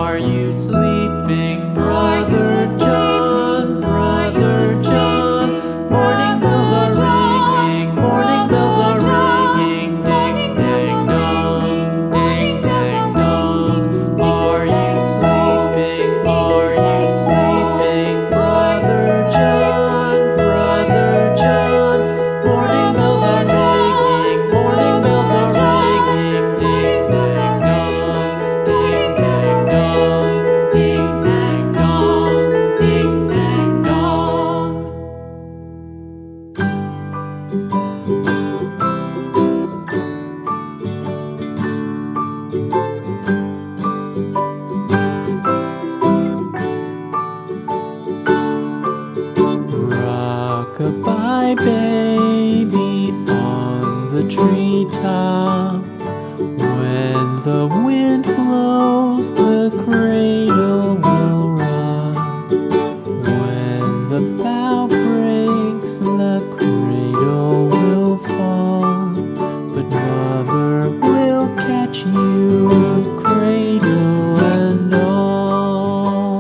Are you sleeping, Brother John? Brother John. Morning bells are ringing, morning bells are ringing. Ding dang dong, ding dang dong. Are you sleeping? Are you sleeping, Brother John? Brother John. Morning bells are ringing, morning bells are ringing. Ding dang dong, ding dang dong, ding dang dong, ding dang dong. Rock-a-bye baby on the treetop. When the wind blows, the cradle will rock. When the bough breaks, the cradle will fall. But mother will catch you, cradle and all.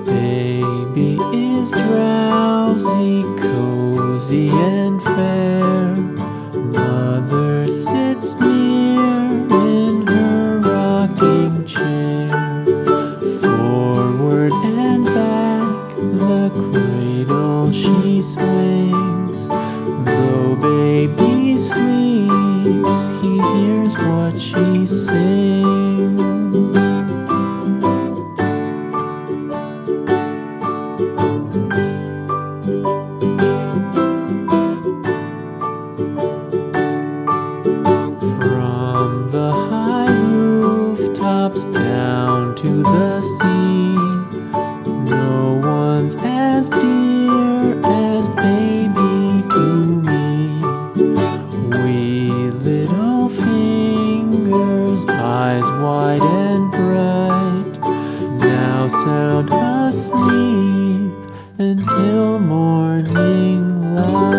Baby is drowsy, cozy and fair. Mother sits near in her rocking chair. Forward and back, the cradle she swings. Though baby sleeps, he hears what she sings. From the high rooftops down to the sea, no one's as dear as baby to me. Wee little fingers, eyes wide and bright, now sound asleep until morning light.